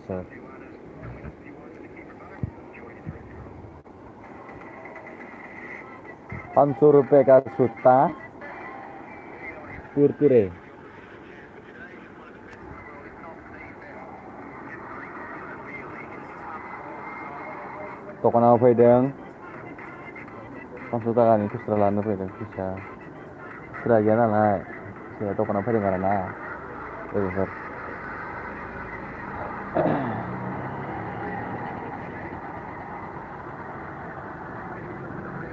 Sir 500 रुपए का सूता कुरकुरे दखानाव फैदों 500 थाखानि खुस्रा लानो फैदों फैसा खुस्रा गैया नालाय फैसाया दखानाव फैदों आरो ना लोगोफोर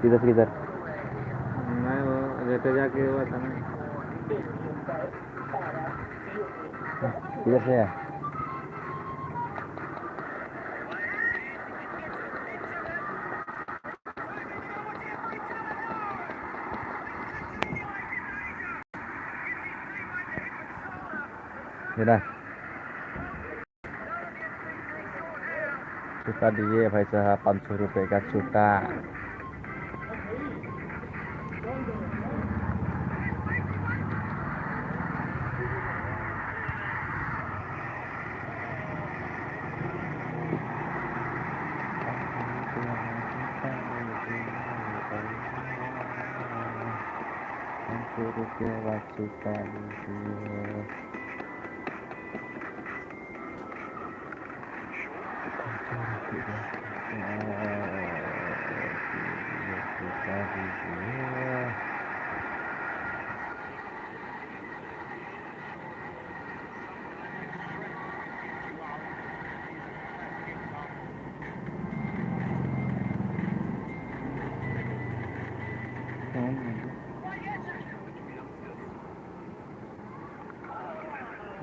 किधर से किधर मैं वो रहते जाके हुआ था ना किधर से है Yaudah. Suka dia भाई साहब 500 रुपए का सूता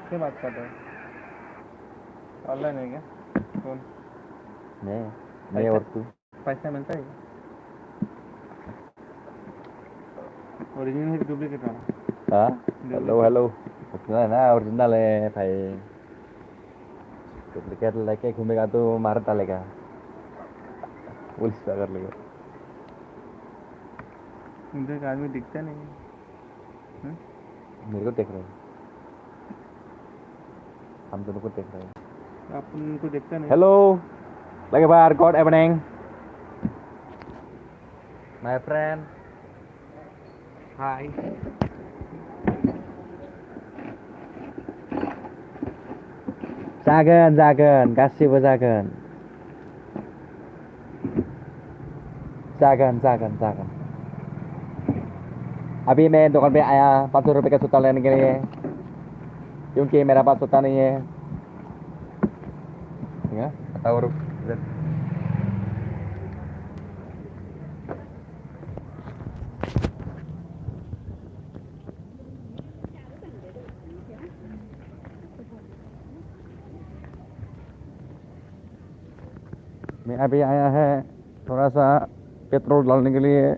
क्या बात कर रहे हो ऑनलाइन है क्या कौन मैं और तू पैसा मिलता है ओरिजिनल है कि डुप्लीकेट वाला हाँ हेलो हेलो उतना है ना ओरिजिनल है भाई डुप्लीकेट लेके घूमेगा तो मार डालेगा पुलिस पकड़ लेगा इधर का आदमी दिखता नहीं है मेरे को देख रहे हैं हम दोनों को देख रहे हैं आप उनको देखता नहीं hello lagi bar god evening my friend हाय जागोन गासिबो जागोन अभी मैं दुकान पे आया 500 रुपए का सूता लेने के लिए क्योंकि मेरा पास सूता नहीं है बताओ रुक मैं अभी आया है थोड़ा सा पेट्रोल डालने के लिए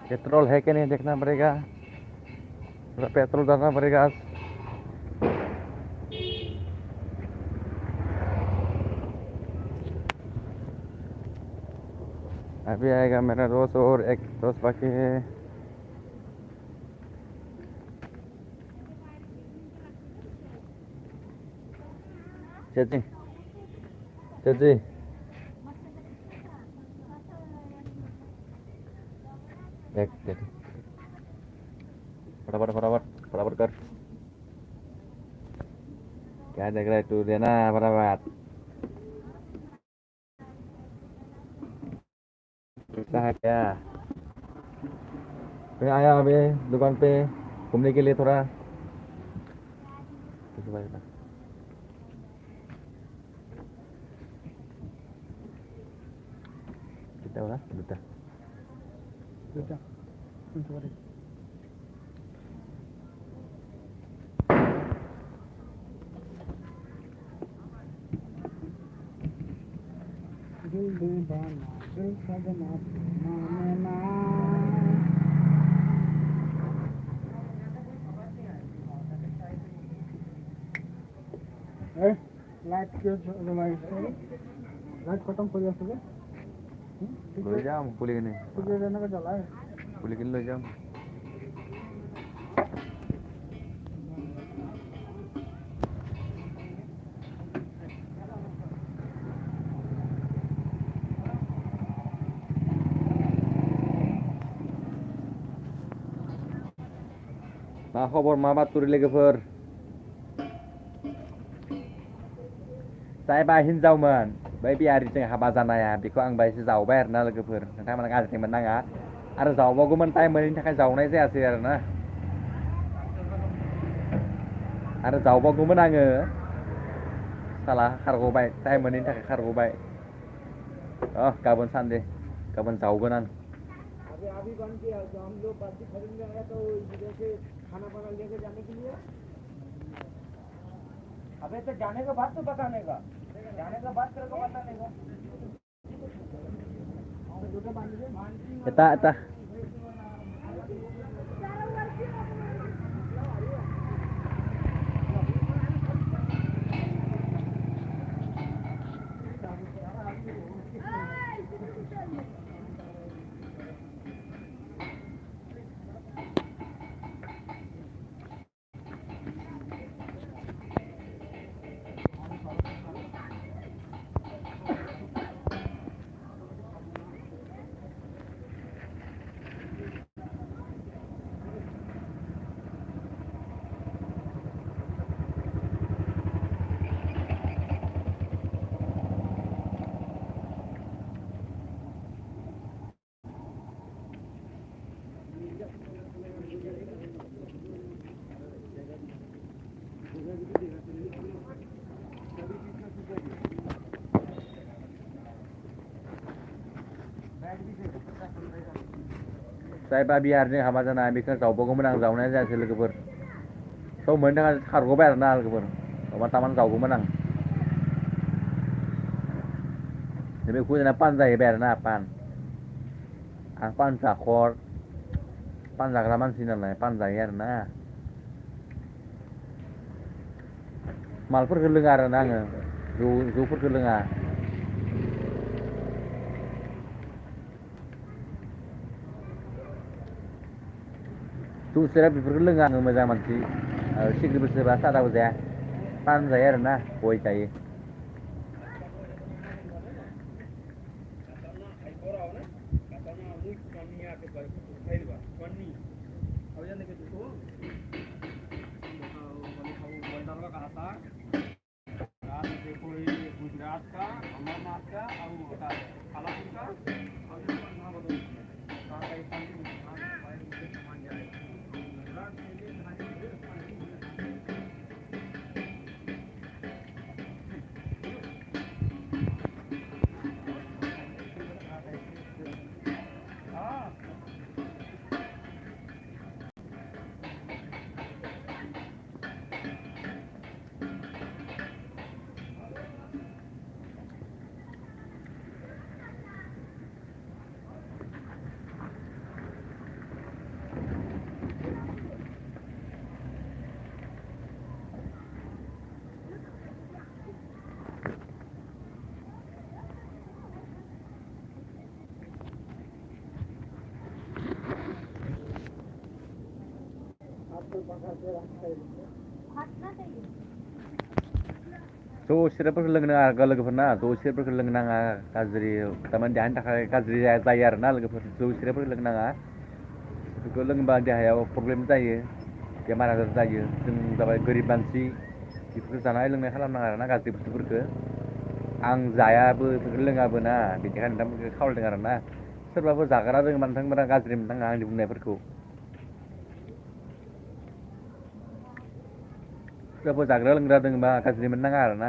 पेट्रोल है कि नहीं देखना पड़ेगा थोड़ा पेट्रोल डालना पड़ेगा अभी आएगा मेरा दोस्त और एक दोस्त बाकी है चाची देख फटाफट कर क्या देख रहा है तू देना फटाफट है क्या मैं आया अभी दुकान पे घूमने के लिए थोड़ा kita udah Sudah. रात खत्म कर दिया सुबह লৈ যাম পুলিখিনি सुबह रहने का चला है পুলিখিনি লৈ যাম मा खबर मा बातरि लोगोफोर जायबा हिनजावमोन बै बियारिजों हाबा जानाया बेखौ आं बायसे जावबाय आरोना लोगोफोर नोंथांमोना गाज्रि मोननाङा आरो जावबावगौमोन टाइम मोनैनि थाखाय जावनाय जायासै आरोना आरो जावबावगौमोन आङो साला खारग'बाय टाइम मोनैनि थाखाय खारग'बाय गाबोन सानदे गाबोन जावगोन आं अभी बन गया जो हम लोग बाजी खरीदने आया तो इधर से खाना वाना लेके जाने के लिए अबे तो जाने के बाद तो बताने का जाने के बाद तेरे को बताने का eta जायबा बिहारजों हाबा जानाय बेखौ जावबावगौमोन आं जावनाय जायासै लोगोफोर सम मोनैनि थाखाय खारग'बाय आरोना लोगोफोर माबा तामान जावगौमोन आं बेखौ जोंना पान जाहैबाय आरोना पान आं पान जाखर पान जाग्रा मानसि नालाय पान जायो आरोना मालफोरखौ लोङा आरोना आङो जौफोरखौ लोङा जौ सेरेब बेफोरखौ लोङा आङो मोजां मानसि सिग्रेटबो सोबा सादाबो जाया पान जायो आरोना गय जायो गुजरात का अमरनाथ का और कालापुर का और सामान जाएगा जौ सेरेबफोरखौ लोंनो नाङा लोगोफोरना जौ सेरेबफोरखौ लोंनो नाङा गाज्रि थारमाने देहानि थाखाय गाज्रि जायो आरोना लोगोफोर जौ सेरेबफोरखौ लोंनो नाङा बेफोरखौ लोङोबा देहायाव प्रब्लेम जायो बेमार आजार जायो जों जाबाय गोरिब मानसि बेफोरखौ जानाय लोंनाय खालामनाङा आरोना गाज्रि बुस्थुफोरखौ आं जायाबो बेफोरखौ लोङाबो ना बेनिखायनो नोंथांमोनखौ खावलायदों आरोना सोरबाफोर जाग्रा रोङोबा नोंथांमोना गाज्रि मोननाङा आंनि बुंनायफोरखौ सोरबाफोर जाग्रा लोंग्रा दङबा गाज्रि मोननाङा आरोना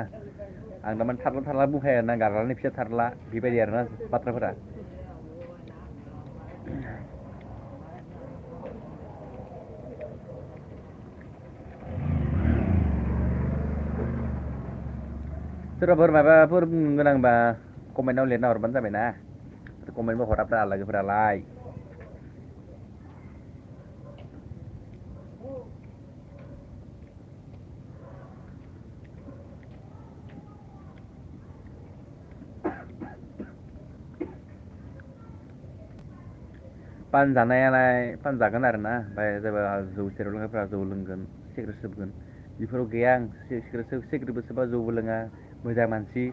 आं थारमाने थारला थारला बुंखायो आरोना गारलानि फिसा थारला बेबायदि आरोना बाथ्राफोरा सोरबाफोर माबाफोर बुंनो गोनांबा कमेन्टआव लिरना हरबानो जाबायना कमेन्टबो हराब्रा लोगोफोरालाय पान जागोन आरो ना ओमफ्राय जेब्ला जौ सेरेब लोंग्राफ्रा जौ लोंगोन सिगारेट सोबगोन बेफोराव गैया आं सिगारेटबो सोबा जौबो लोङा मोजां मानसि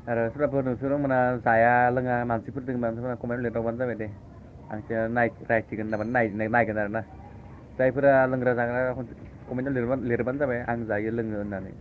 आरो सोरबाफोर नोंसोरमोना जाया लोङा मानसिफोर दङबा नोंथांमोना कमेन्ट लिरबानो जाबाय दे आंसो रायथिगोन नायगोन आरो ना जायफोरा लोंग्रा जाग्रा कमेन्टआव लिरबानो जाबाय आं जायो लोङो होननानै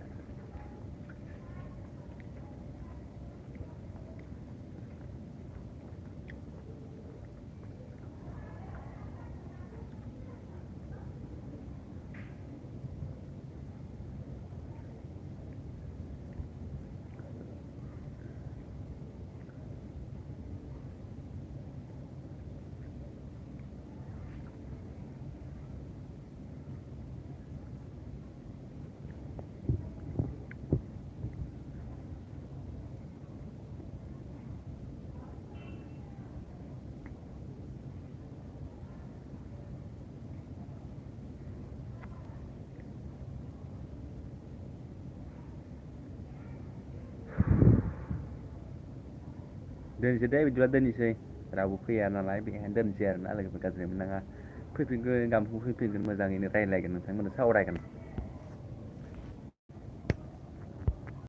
दोनसै दे बिदिब्ला दोननोसै रावबो फैया नालाय बेखायनो दोनसै आरो ना लोगोफोर गाज्रि मोननाङा फैफिनगोन गाबोन फैफिनगोन मोजाङैनो रायज्लायगोन नोंथांमोनजों सावरायगोन